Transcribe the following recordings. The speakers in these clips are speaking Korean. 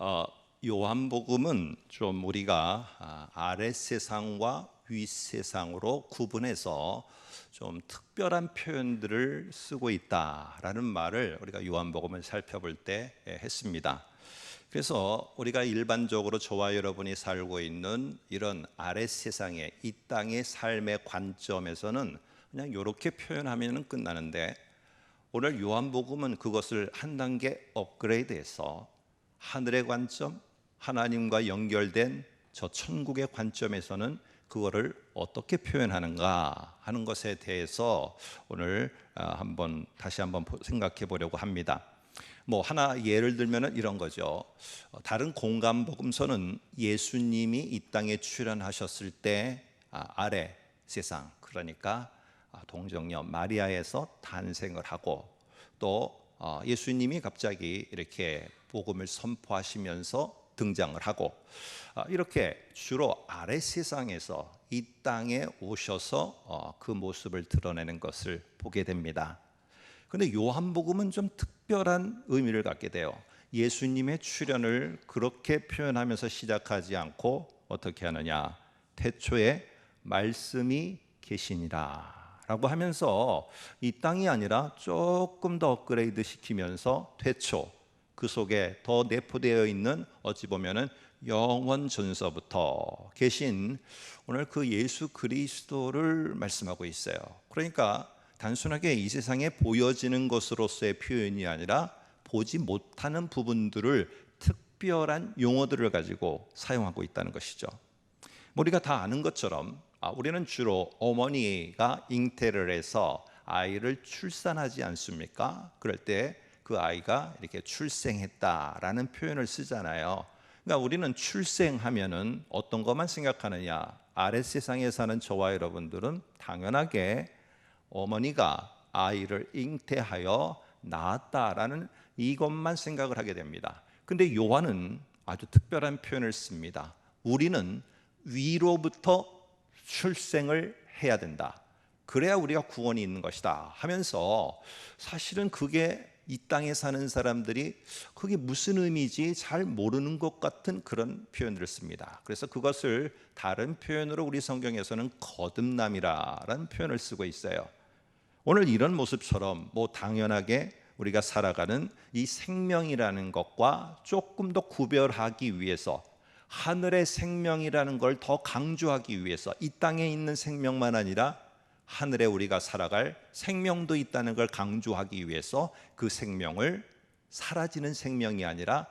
어, 요한복음은 좀 우리가 아랫 세상과 윗 세상으로 구분해서 좀 특별한 표현들을 쓰고 있다라는 말을 우리가 요한복음을 살펴볼 때 했습니다. 그래서 우리가 일반적으로 저와 여러분이 살고 있는 이런 아랫 세상의 이 땅의 삶의 관점에서는 그냥 이렇게 표현하면 끝나는데, 오늘 요한복음은 그것을 한 단계 업그레이드해서 하늘의 관점, 하나님과 연결된 저 천국의 관점에서는 그거를 어떻게 표현하는가 하는 것에 대해서 오늘 다시 한번 생각해 보려고 합니다. 하나 예를 들면 이런 거죠. 다른 공간 복음서는 예수님이 이 땅에 출현하셨을 때 아래 세상, 그러니까 동정녀 마리아에서 탄생을 하고, 또 예수님이 갑자기 이렇게 복음을 선포하시면서 등장을 하고, 이렇게 주로 아래 세상에서 이 땅에 오셔서 그 모습을 드러내는 것을 보게 됩니다. 그런데 요한복음은 좀 특별한 의미를 갖게 돼요. 예수님의 출현을 그렇게 표현하면서 시작하지 않고 어떻게 하느냐, 태초에 말씀이 계시니라 라고 하면서 이 땅이 아니라 조금 더 업그레이드 시키면서 태초, 그 속에 더 내포되어 있는 어찌 보면은 영원 전서부터 계신 오늘 그 예수 그리스도를 말씀하고 있어요. 그러니까 단순하게 이 세상에 보여지는 것으로서의 표현이 아니라 보지 못하는 부분들을 특별한 용어들을 가지고 사용하고 있다는 것이죠. 우리가 다 아는 것처럼 우리는 주로 어머니가 잉태를 해서 아이를 출산하지 않습니까? 그럴 때 그 아이가 이렇게 출생했다라는 표현을 쓰잖아요. 그러니까 우리는 출생하면은 어떤 것만 생각하느냐? 아랫 세상에 사는 저와 여러분들은 당연하게 어머니가 아이를 잉태하여 낳았다라는 이것만 생각을 하게 됩니다. 근데 요한은 아주 특별한 표현을 씁니다. 우리는 위로부터 출생을 해야 된다. 그래야 우리가 구원이 있는 것이다 하면서, 사실은 그게 이 땅에 사는 사람들이 그게 무슨 의미인지 잘 모르는 것 같은 그런 표현들을 씁니다. 그래서 그것을 다른 표현으로 우리 성경에서는 거듭남이라는 표현을 쓰고 있어요. 오늘 이런 모습처럼 당연하게 우리가 살아가는 이 생명이라는 것과 조금 더 구별하기 위해서, 하늘의 생명이라는 걸 더 강조하기 위해서, 이 땅에 있는 생명만 아니라 하늘에 우리가 살아갈 생명도 있다는 걸 강조하기 위해서 그 생명을 사라지는 생명이 아니라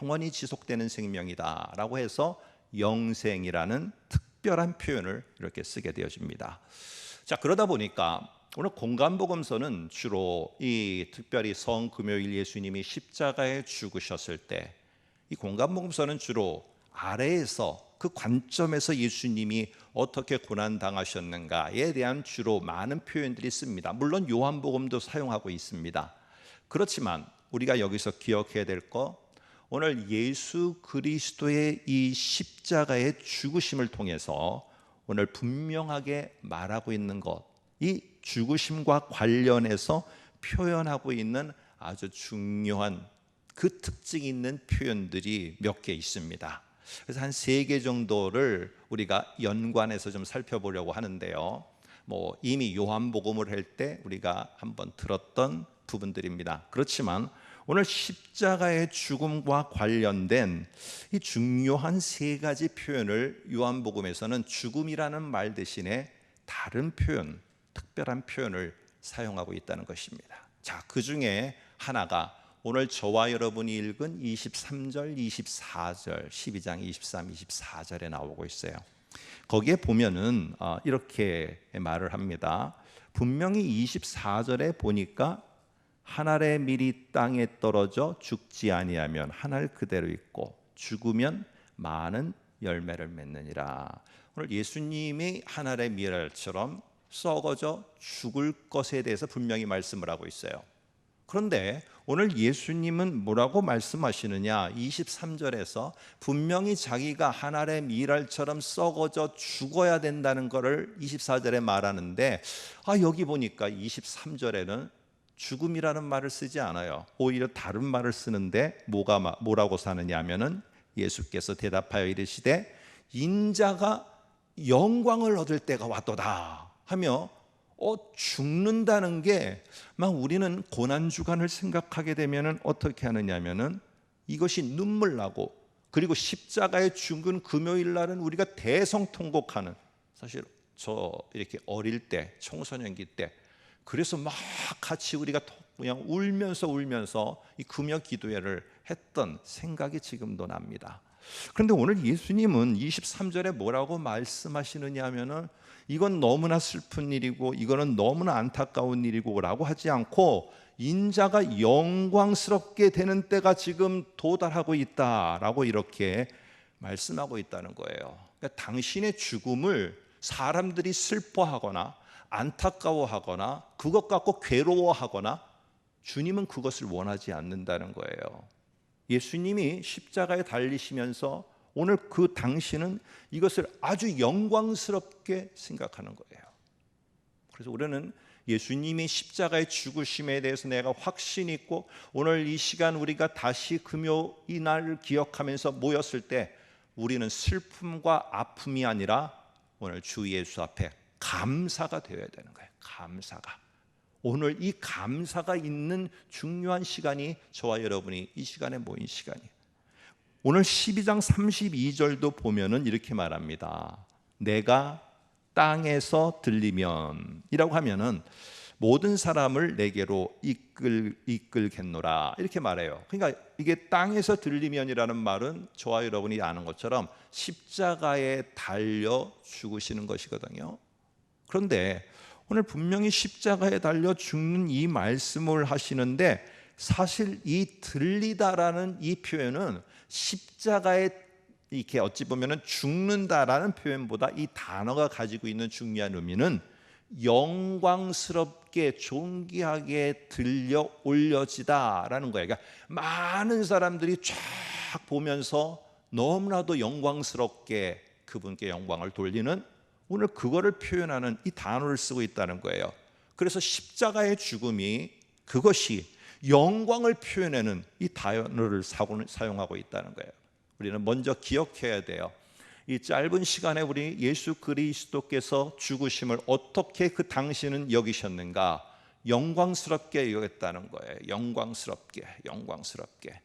영원히 지속되는 생명이다 라고 해서 영생이라는 특별한 표현을 이렇게 쓰게 되어집니다. 자, 그러다 보니까 오늘 공간복음서는 주로 이 특별히 성금요일 예수님이 십자가에 죽으셨을 때, 이 공간복음서는 주로 아래에서 그 관점에서 예수님이 어떻게 고난당하셨는가에 대한 주로 많은 표현들이 있습니다. 물론 요한복음도 사용하고 있습니다. 그렇지만 우리가 여기서 기억해야 될 것, 오늘 예수 그리스도의 이 십자가의 죽으심을 통해서 오늘 분명하게 말하고 있는 것, 이 죽으심과 관련해서 표현하고 있는 아주 중요한 그 특징이 있는 표현들이 몇 개 있습니다. 그래서 한 3개 정도를 우리가 연관해서 좀 살펴보려고 하는데요. 이미 요한복음을 할 때 우리가 한번 들었던 부분들입니다. 그렇지만 오늘 십자가의 죽음과 관련된 이 중요한 3가지 표현을 요한복음에서는 죽음이라는 말 대신에 다른 표현, 특별한 표현을 사용하고 있다는 것입니다. 자, 그 중에 하나가 오늘 저와 여러분이 읽은 23절, 24절, 12장 23, 24절에 나오고 있어요. 거기에 보면은 이렇게 말을 합니다. 분명히 24절에 보니까 한 알의 밀이 땅에 떨어져 죽지 아니하면 한 알 그대로 있고 죽으면 많은 열매를 맺느니라. 오늘 예수님이 한 알의 밀알처럼 썩어져 죽을 것에 대해서 분명히 말씀을 하고 있어요. 그런데 오늘 예수님은 뭐라고 말씀하시느냐? 23절에서 분명히 자기가 한 알의 밀알처럼 썩어져 죽어야 된다는 것을 24절에 말하는데, 여기 보니까 23절에는 죽음이라는 말을 쓰지 않아요. 오히려 다른 말을 쓰는데 뭐라고 사느냐 하면은 예수께서 대답하여 이르시되 인자가 영광을 얻을 때가 왔도다 하며 죽는다는 게 막 우리는 고난주간을 생각하게 되면은 어떻게 하느냐면은 이것이 눈물 나고 그리고 십자가에 죽은 금요일 날은 우리가 대성통곡하는 사실 저 이렇게 어릴 때 청소년기 때 그래서 막 같이 우리가 그냥 울면서 이 금요 기도회를 했던 생각이 지금도 납니다. 그런데 오늘 예수님은 23절에 뭐라고 말씀하시느냐 하면은 이건 너무나 슬픈 일이고 이거는 너무나 안타까운 일이고 라고 하지 않고 인자가 영광스럽게 되는 때가 지금 도달하고 있다라고 이렇게 말씀하고 있다는 거예요. 그러니까 당신의 죽음을 사람들이 슬퍼하거나 안타까워하거나 그것 갖고 괴로워하거나 주님은 그것을 원하지 않는다는 거예요. 예수님이 십자가에 달리시면서 오늘 그 당신은 이것을 아주 영광스럽게 생각하는 거예요. 그래서 우리는 예수님이 십자가의 죽으심에 대해서 내가 확신 있고 오늘 이 시간 우리가 다시 금요 이날을 기억하면서 모였을 때 우리는 슬픔과 아픔이 아니라 오늘 주 예수 앞에 감사가 되어야 되는 거예요. 감사가. 오늘 이 감사가 있는 중요한 시간이 저와 여러분이 이 시간에 모인 시간이에요. 오늘 12장 32절도 보면은 이렇게 말합니다. 내가 땅에서 들리면 이라고 하면은 모든 사람을 내게로 이끌겠노라 이렇게 말해요. 그러니까 이게 땅에서 들리면이라는 말은 저와 여러분이 아는 것처럼 십자가에 달려 죽으시는 것이거든요. 그런데 오늘 분명히 십자가에 달려 죽는 이 말씀을 하시는데 사실 이 들리다라는 이 표현은 십자가에 이렇게 어찌 보면은 죽는다라는 표현보다 이 단어가 가지고 있는 중요한 의미는 영광스럽게 존귀하게 들려 올려지다라는 거예요. 그러니까 많은 사람들이 쫙 보면서 너무나도 영광스럽게 그분께 영광을 돌리는 오늘 그거를 표현하는 이 단어를 쓰고 있다는 거예요. 그래서 십자가의 죽음이 그것이 영광을 표현하는 이 단어를 사용하고 있다는 거예요. 우리는 먼저 기억해야 돼요. 이 짧은 시간에 우리 예수 그리스도께서 죽으심을 어떻게 그 당신은 여기셨는가? 영광스럽게 여겼다는 거예요. 영광스럽게.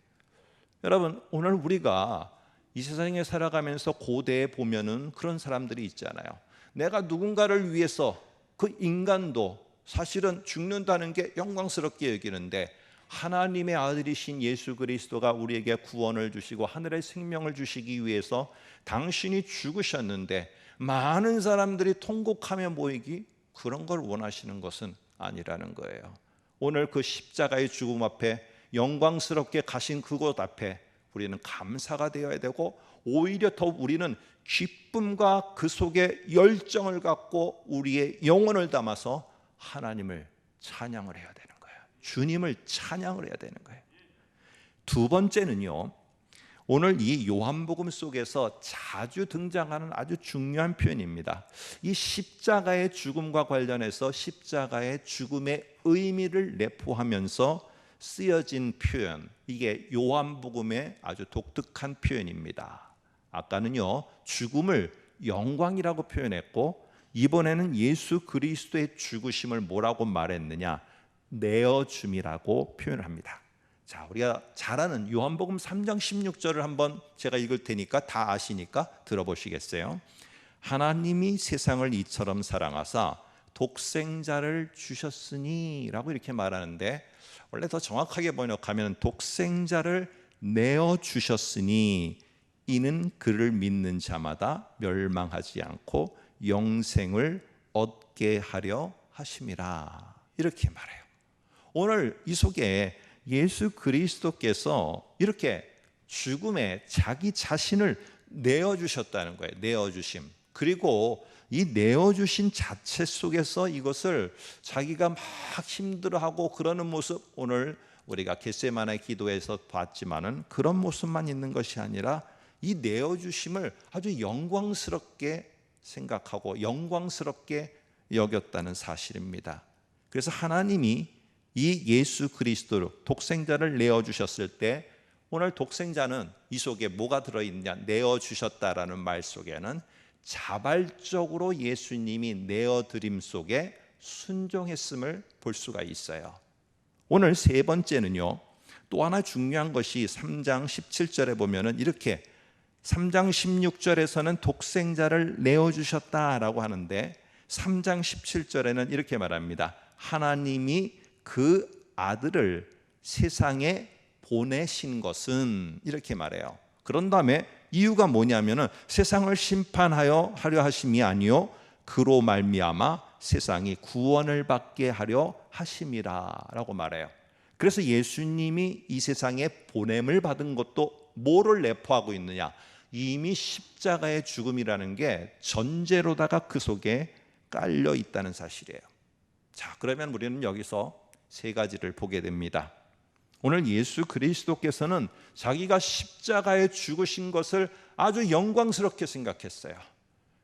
여러분, 오늘 우리가 이 세상에 살아가면서 고대에 보면은 그런 사람들이 있잖아요. 내가 누군가를 위해서 그 인간도 사실은 죽는다는 게 영광스럽게 여기는데 하나님의 아들이신 예수 그리스도가 우리에게 구원을 주시고 하늘의 생명을 주시기 위해서 당신이 죽으셨는데 많은 사람들이 통곡하며 모이기 그런 걸 원하시는 것은 아니라는 거예요. 오늘 그 십자가의 죽음 앞에 영광스럽게 가신 그곳 앞에 우리는 감사가 되어야 되고 오히려 더 우리는 기쁨과 그 속에 열정을 갖고 우리의 영혼을 담아서 하나님을 찬양을 해야 되는 거예요. 주님을 찬양을 해야 되는 거예요. 두 번째는요, 오늘 이 요한복음 속에서 자주 등장하는 아주 중요한 표현입니다. 이 십자가의 죽음과 관련해서 십자가의 죽음의 의미를 내포하면서 쓰여진 표현, 이게 요한복음의 아주 독특한 표현입니다. 아까는요, 죽음을 영광이라고 표현했고 이번에는 예수 그리스도의 죽으심을 뭐라고 말했느냐? 내어줌이라고 표현을 합니다. 자, 우리가 잘 아는 요한복음 3장 16절을 한번 제가 읽을 테니까 다 아시니까 들어보시겠어요? 하나님이 세상을 이처럼 사랑하사 독생자를 주셨으니 라고 이렇게 말하는데 원래 더 정확하게 번역하면 독생자를 내어주셨으니 이는 그를 믿는 자마다 멸망하지 않고 영생을 얻게 하려 하심이라 이렇게 말해요. 오늘 이 속에 예수 그리스도께서 이렇게 죽음에 자기 자신을 내어주셨다는 거예요. 내어주심. 그리고 이 내어주신 자체 속에서 이것을 자기가 막 힘들어하고 그러는 모습, 오늘 우리가 겟세마네 기도에서 봤지만은 그런 모습만 있는 것이 아니라 이 내어주심을 아주 영광스럽게 생각하고 영광스럽게 여겼다는 사실입니다. 그래서 하나님이 이 예수 그리스도로 독생자를 내어주셨을 때 오늘 독생자는 이 속에 뭐가 들어있냐? 내어주셨다라는 말 속에는 자발적으로 예수님이 내어드림 속에 순종했음을 볼 수가 있어요. 오늘 세 번째는요, 또 하나 중요한 것이 3장 17절에 보면은 이렇게 3장 16절에서는 독생자를 내어주셨다라고 하는데 3장 17절에는 이렇게 말합니다. 하나님이 그 아들을 세상에 보내신 것은, 이렇게 말해요. 그런 다음에 이유가 뭐냐면은 세상을 심판하여 하려 하심이 아니요 그로 말미암아 세상이 구원을 받게 하려 하심이라라고 말해요. 그래서 예수님이 이 세상에 보냄을 받은 것도 뭐를 내포하고 있느냐? 이미 십자가의 죽음이라는 게 전제로다가 그 속에 깔려 있다는 사실이에요. 자, 그러면 우리는 여기서 세 가지를 보게 됩니다. 오늘 예수 그리스도께서는 자기가 십자가에 죽으신 것을 아주 영광스럽게 생각했어요.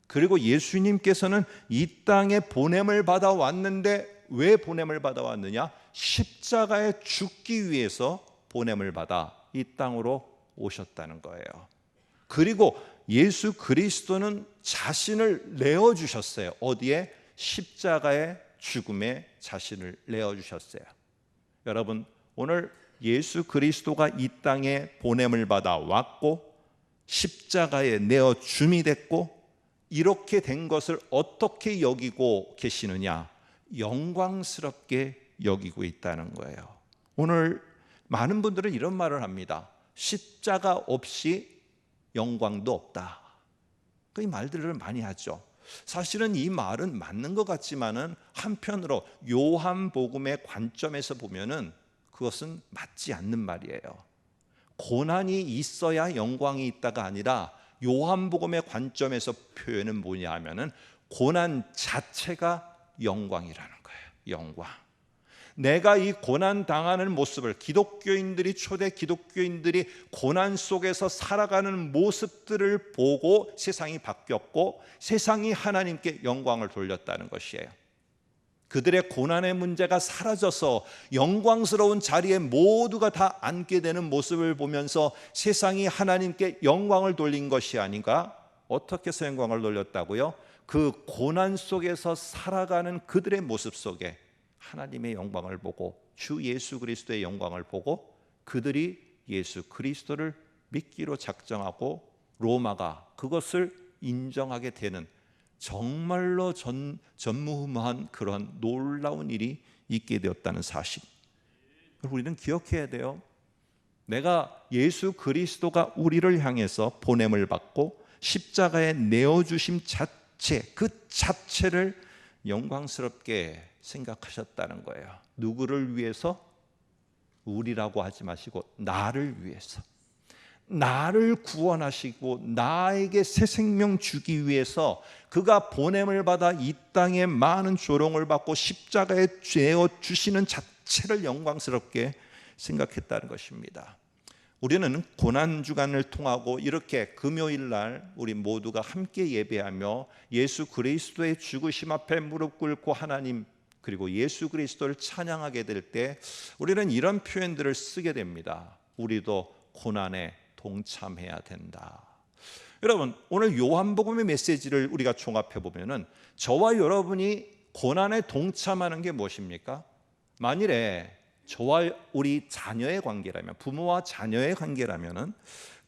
그리고 예수님께서는 이 땅에 보냄을 받아 왔는데 왜 보냄을 받아 왔느냐? 십자가에 죽기 위해서 보냄을 받아 이 땅으로 오셨다는 거예요. 그리고 예수 그리스도는 자신을 내어주셨어요. 어디에? 십자가의 죽음에 자신을 내어주셨어요. 여러분, 오늘 예수 그리스도가 이 땅에 보냄을 받아 왔고 십자가에 내어줌이 됐고 이렇게 된 것을 어떻게 여기고 계시느냐? 영광스럽게 여기고 있다는 거예요. 오늘 많은 분들은 이런 말을 합니다. 십자가 없이 영광도 없다. 이 말들을 많이 하죠. 사실은 이 말은 맞는 것 같지만은 한편으로 요한복음의 관점에서 보면은 그것은 맞지 않는 말이에요. 고난이 있어야 영광이 있다가 아니라 요한복음의 관점에서 표현은 뭐냐 하면은 고난 자체가 영광이라는 거예요. 영광. 내가 이 고난 당하는 모습을, 기독교인들이, 초대 기독교인들이 고난 속에서 살아가는 모습들을 보고 세상이 바뀌었고 세상이 하나님께 영광을 돌렸다는 것이에요. 그들의 고난의 문제가 사라져서 영광스러운 자리에 모두가 다 앉게 되는 모습을 보면서 세상이 하나님께 영광을 돌린 것이 아닌가? 어떻게 해서 영광을 돌렸다고요? 그 고난 속에서 살아가는 그들의 모습 속에 하나님의 영광을 보고 주 예수 그리스도의 영광을 보고 그들이 예수 그리스도를 믿기로 작정하고 로마가 그것을 인정하게 되는 정말로 전무후무한 그런 놀라운 일이 있게 되었다는 사실. 우리는 기억해야 돼요. 내가 예수 그리스도가 우리를 향해서 보냄을 받고 십자가에 내어주심 자체, 그 자체를 영광스럽게 생각하셨다는 거예요. 누구를 위해서? 우리라고 하지 마시고 나를 위해서. 나를 구원하시고 나에게 새 생명 주기 위해서 그가 보냄을 받아 이 땅에 많은 조롱을 받고 십자가에 내어 주시는 자체를 영광스럽게 생각했다는 것입니다. 우리는 고난 주간을 통하고 이렇게 금요일 날 우리 모두가 함께 예배하며 예수 그리스도의 죽으심 앞에 무릎 꿇고 하나님 그리고 예수 그리스도를 찬양하게 될 때 우리는 이런 표현들을 쓰게 됩니다. 우리도 고난에 동참해야 된다. 여러분, 오늘 요한복음의 메시지를 우리가 종합해 보면은 저와 여러분이 고난에 동참하는 게 무엇입니까? 만일에 저와 우리 자녀의 관계라면, 부모와 자녀의 관계라면은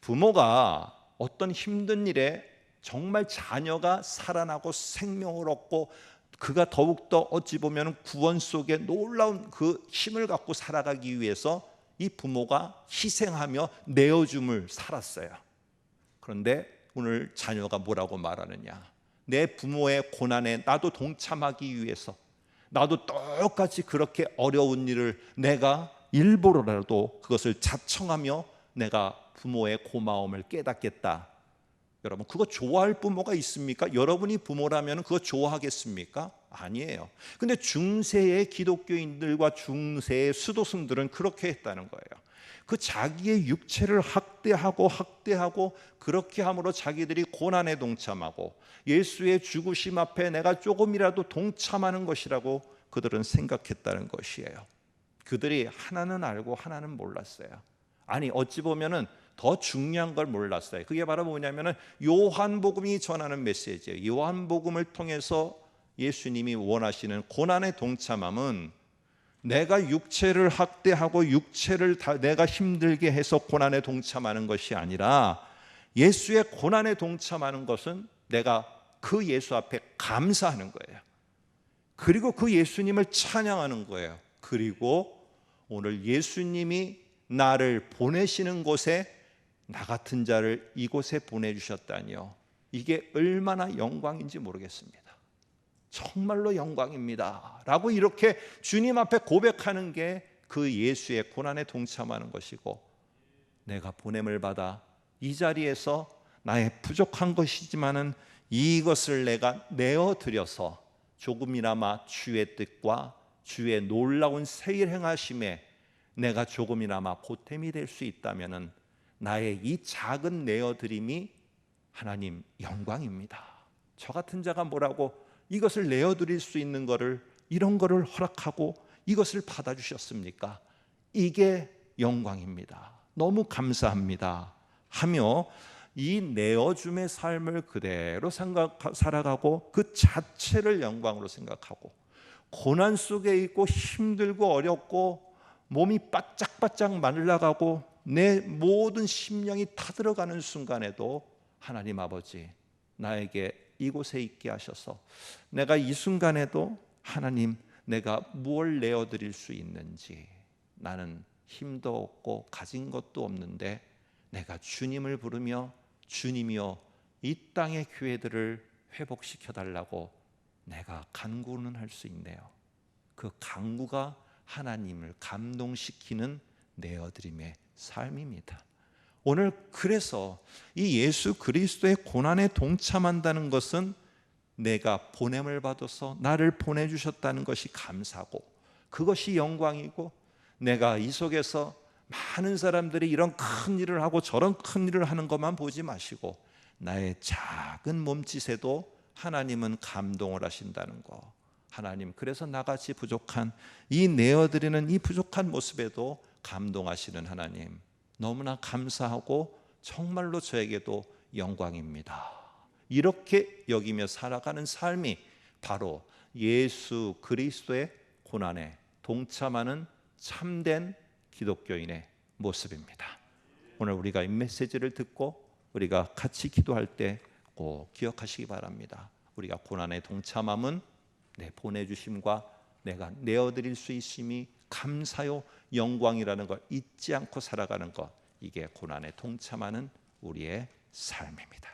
부모가 어떤 힘든 일에 정말 자녀가 살아나고 생명을 얻고 그가 더욱더 어찌 보면 구원 속에 놀라운 그 힘을 갖고 살아가기 위해서 이 부모가 희생하며 내어줌을 살았어요. 그런데 오늘 자녀가 뭐라고 말하느냐? 내 부모의 고난에 나도 동참하기 위해서 나도 똑같이 그렇게 어려운 일을 내가 일부러라도 그것을 자청하며 내가 부모의 고마움을 깨닫겠다. 여러분, 그거 좋아할 부모가 있습니까? 여러분이 부모라면 그거 좋아하겠습니까? 아니에요. 근데 중세의 기독교인들과 중세의 수도승들은 그렇게 했다는 거예요. 그 자기의 육체를 학대하고 그렇게 함으로 자기들이 고난에 동참하고 예수의 죽으심 앞에 내가 조금이라도 동참하는 것이라고 그들은 생각했다는 것이에요. 그들이 하나는 알고 하나는 몰랐어요. 아니 어찌 보면은 더 중요한 걸 몰랐어요. 그게 바로 뭐냐면은 요한복음이 전하는 메시지예요. 요한복음을 통해서 예수님이 원하시는 고난의 동참함은 내가 육체를 학대하고 육체를 내가 힘들게 해서 고난에 동참하는 것이 아니라 예수의 고난에 동참하는 것은 내가 그 예수 앞에 감사하는 거예요. 그리고 그 예수님을 찬양하는 거예요. 그리고 오늘 예수님이 나를 보내시는 곳에 나 같은 자를 이곳에 보내주셨다니요. 이게 얼마나 영광인지 모르겠습니다. 정말로 영광입니다 라고 이렇게 주님 앞에 고백하는 게 그 예수의 고난에 동참하는 것이고, 내가 보냄을 받아 이 자리에서 나의 부족한 것이지만은 이것을 내가 내어드려서 조금이나마 주의 뜻과 주의 놀라운 세일 행하심에 내가 조금이나마 보탬이 될 수 있다면은 나의 이 작은 내어드림이 하나님 영광입니다. 저 같은 자가 뭐라고 이것을 내어드릴 수 있는 거를, 이런 거를 허락하고 이것을 받아주셨습니까? 이게 영광입니다. 너무 감사합니다 하며 이 내어줌의 삶을 그대로 살아가고 그 자체를 영광으로 생각하고, 고난 속에 있고 힘들고 어렵고 몸이 바짝바짝 말라가고 내 모든 심령이 타들어가는 순간에도 하나님 아버지 나에게 이곳에 있게 하셔서 내가 이 순간에도 하나님 내가 무엇을 내어드릴 수 있는지, 나는 힘도 없고 가진 것도 없는데 내가 주님을 부르며 주님이여 이 땅의 교회들을 회복시켜 달라고 내가 간구는 할 수 있네요. 그 간구가 하나님을 감동시키는 내어드림의 삶입니다. 오늘 그래서 이 예수 그리스도의 고난에 동참한다는 것은 내가 보냄을 받아서 나를 보내주셨다는 것이 감사고, 그것이 영광이고, 내가 이 속에서 많은 사람들이 이런 큰 일을 하고 저런 큰 일을 하는 것만 보지 마시고 나의 작은 몸짓에도 하나님은 감동을 하신다는 거. 하나님 그래서 나같이 부족한 이 내어드리는 이 부족한 모습에도 감동하시는 하나님, 너무나 감사하고 정말로 저에게도 영광입니다. 이렇게 여기며 살아가는 삶이 바로 예수 그리스도의 고난에 동참하는 참된 기독교인의 모습입니다. 오늘 우리가 이 메시지를 듣고 우리가 같이 기도할 때 꼭 기억하시기 바랍니다. 우리가 고난에 동참함은 내 보내주심과 내가 내어드릴 수 있음이 감사요 영광이라는 걸 잊지 않고 살아가는 것, 이게 고난에 동참하는 우리의 삶입니다.